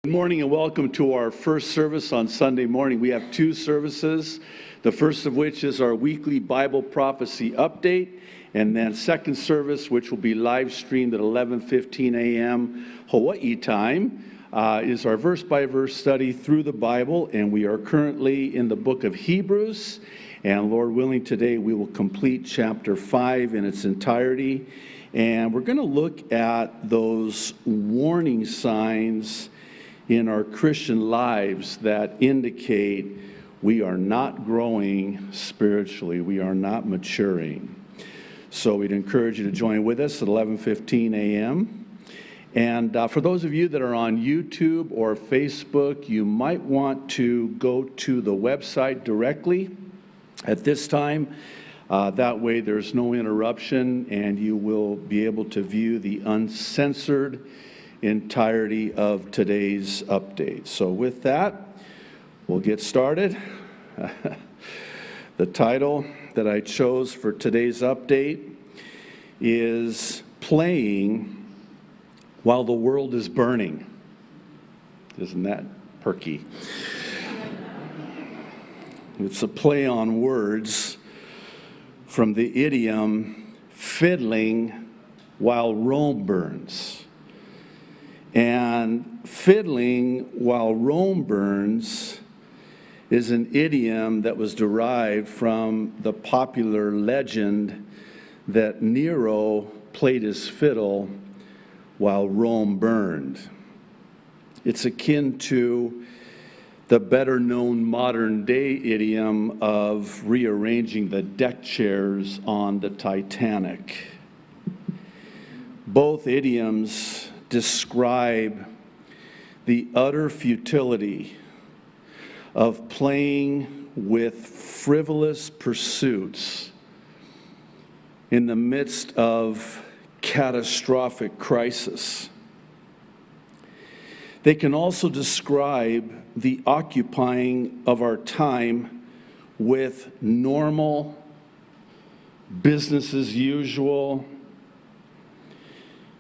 Good morning and welcome to our first service on Sunday morning. We have two services, the first of which is our weekly Bible prophecy update, and then second service, which will be live streamed at 11:15 a.m. Hawaii time, is our verse-by-verse study through the Bible, and we are currently in the book of Hebrews, and Lord willing, today we will complete chapter 5 in its entirety, and we're going to look at those warning signs in our Christian lives that indicate we are not growing spiritually, we are not maturing. So we'd encourage you to join with us at 11:15 a.m. And for those of you that are on YouTube or Facebook, you might want to go to the website directly at this time. That way there's no interruption and you will be able to view the uncensored entirety of today's update. So with that, we'll get started. The title that I chose for today's update is Playing While the World is Burning. Isn't that perky? It's a play on words from the idiom fiddling while Rome burns. And fiddling while Rome burns is an idiom that was derived from the popular legend that Nero played his fiddle while Rome burned. It's akin to the better-known modern-day idiom of rearranging the deck chairs on the Titanic. Both idioms describe the utter futility of playing with frivolous pursuits in the midst of catastrophic crisis. They can also describe the occupying of our time with normal, business as usual,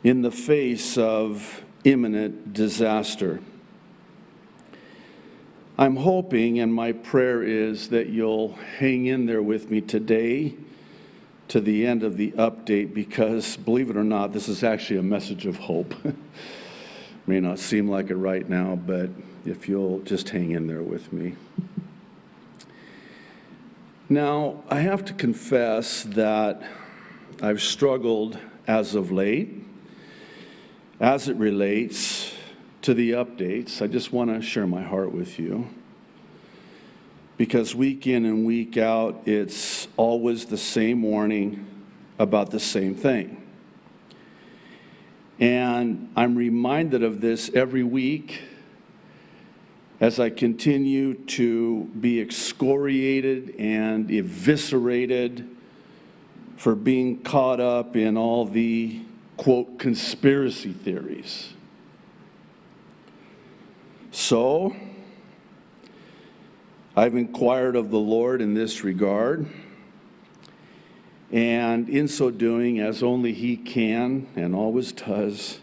in the face of imminent disaster. I'm hoping, and my prayer is, that you'll hang in there with me today to the end of the update, because, believe it or not, this is actually a message of hope. May not seem like it right now, but if you'll just hang in there with me. Now, I have to confess that I've struggled as of late as it relates to the updates. I just want to share my heart with you, because week in and week out, it's always the same warning about the same thing. And I'm reminded of this every week as I continue to be excoriated and eviscerated for being caught up in all the, quote, conspiracy theories. So, I've inquired of the Lord in this regard, and in so doing, as only He can and always does,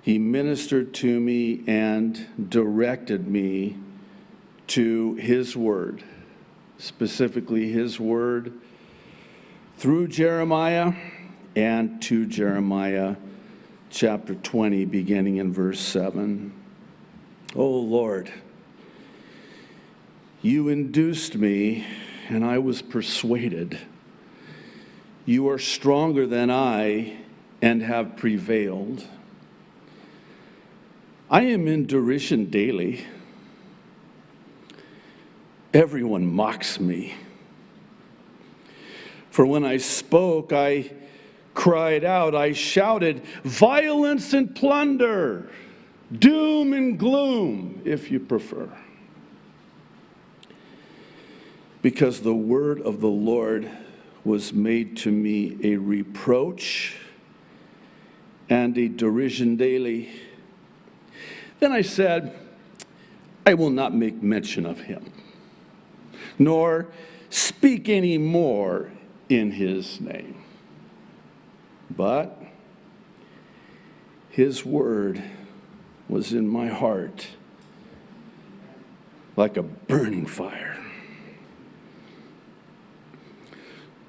He ministered to me and directed me to His Word, specifically His Word through Jeremiah and to Jeremiah chapter 20, beginning in verse 7. O Lord, you induced me, and I was persuaded. You are stronger than I, and have prevailed. I am in derision daily. Everyone mocks me. For when I spoke, I cried out, I shouted, violence and plunder, doom and gloom, if you prefer. Because the word of the Lord was made to me a reproach and a derision daily. Then I said, I will not make mention of him, nor speak any more in his name. But his word was in my heart like a burning fire.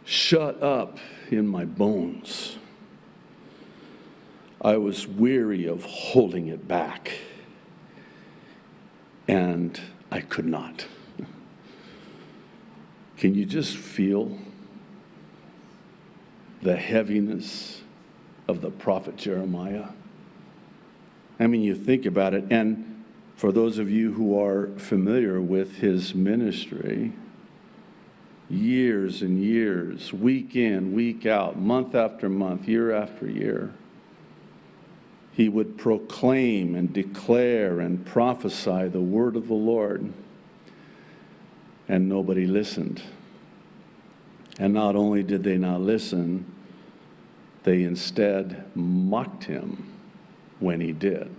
Shut up in my bones. I was weary of holding it back, and I could not. Can you just feel the heaviness of the prophet Jeremiah? I mean, you think about it, and for those of you who are familiar with his ministry, years and years, week in, week out, month after month, year after year, he would proclaim and declare and prophesy the word of the Lord, and nobody listened. And not only did they not listen, they instead mocked him when he did.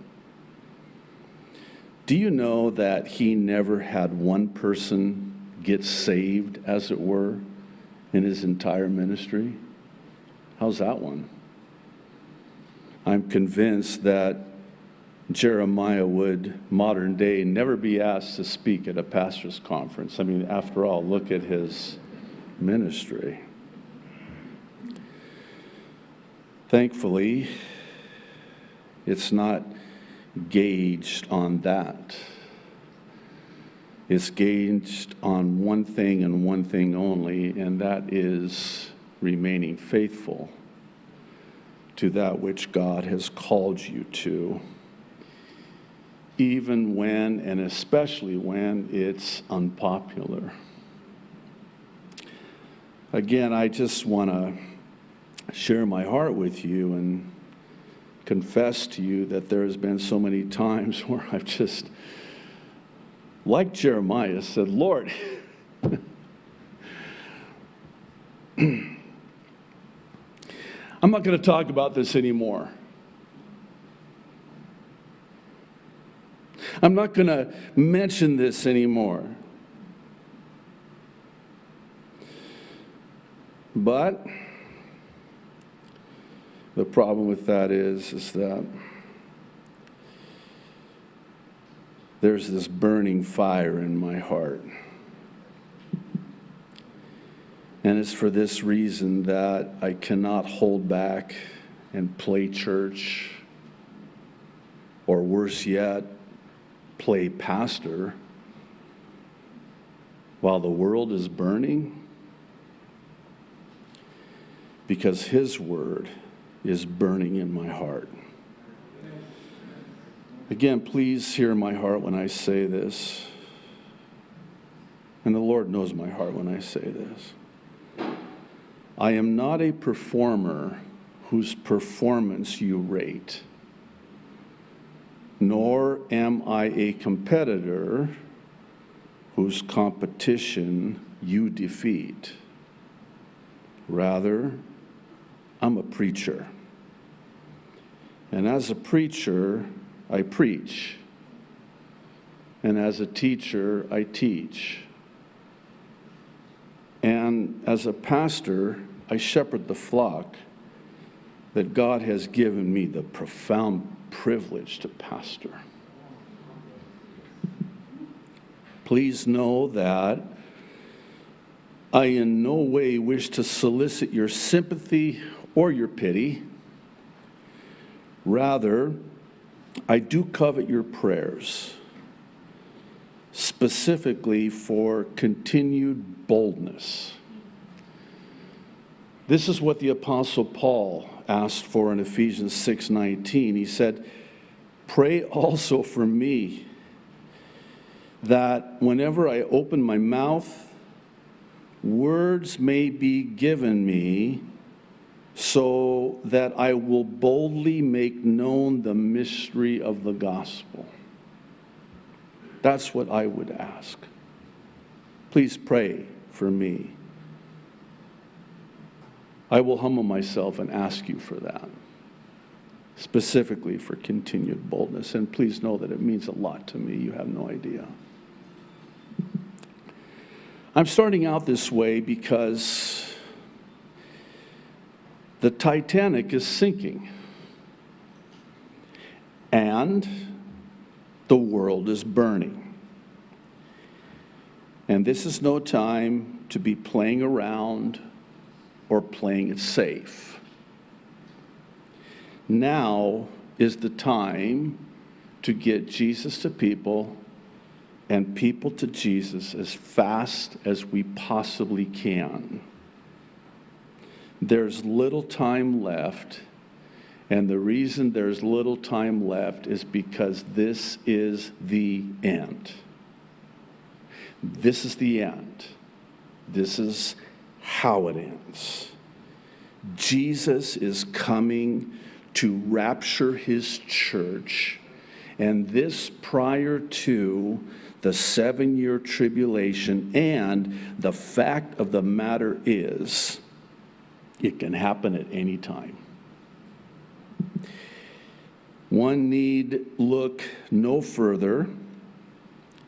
Do you know that he never had one person get saved, as it were, in his entire ministry? How's that one? I'm convinced that Jeremiah would, modern day, never be asked to speak at a pastor's conference. I mean, after all, look at his ministry. Thankfully, it's not gauged on that. It's gauged on one thing and one thing only, and that is remaining faithful to that which God has called you to, even when, and especially when, it's unpopular. Again, I just want to share my heart with you and confess to you that there has been so many times where I've just, like Jeremiah, said, Lord, I'm not going to talk about this anymore. I'm not going to mention this anymore. But the problem with that is that there's this burning fire in my heart. And it's for this reason that I cannot hold back and play church, or worse yet, play pastor while the world is burning, because his word is burning in my heart. Again, please hear my heart when I say this. And the Lord knows my heart when I say this. I am not a performer whose performance you rate, nor am I a competitor whose competition you defeat. Rather, I'm a preacher. And as a preacher, I preach. And as a teacher, I teach. And as a pastor, I shepherd the flock that God has given me the profound privilege to pastor. Please know that I in no way wish to solicit your sympathy or your pity. Rather, I do covet your prayers, specifically for continued boldness. This is what the Apostle Paul asked for in Ephesians 6:19. He said, "Pray also for me, that whenever I open my mouth, words may be given me, so that I will boldly make known the mystery of the gospel." That's what I would ask. Please pray for me. I will humble myself and ask you for that, specifically for continued boldness. And please know that it means a lot to me. You have no idea. I'm starting out this way because the Titanic is sinking. And the world is burning. And this is no time to be playing around or playing it safe. Now is the time to get Jesus to people and people to Jesus as fast as we possibly can. There's little time left, and the reason there's little time left is because this is the end. This is the end. This is how it ends. Jesus is coming to rapture his church, and this prior to the 7-year tribulation. And the fact of the matter is, it can happen at any time. One need look no further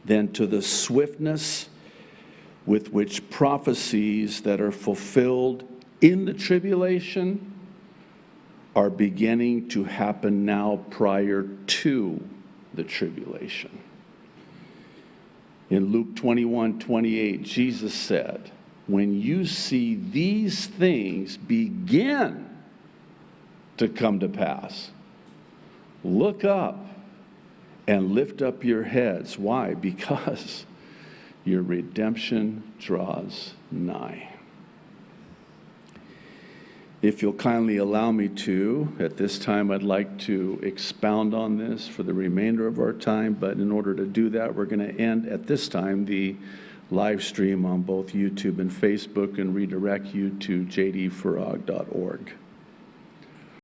than to the swiftness with which prophecies that are fulfilled in the tribulation are beginning to happen now prior to the tribulation. In Luke 21:28, Jesus said, when you see these things begin to come to pass, look up and lift up your heads. Why? Because your redemption draws nigh. If you'll kindly allow me to, at this time I'd like to expound on this for the remainder of our time, but in order to do that, we're going to end at this time the live stream on both YouTube and Facebook and redirect you to jdfarag.org.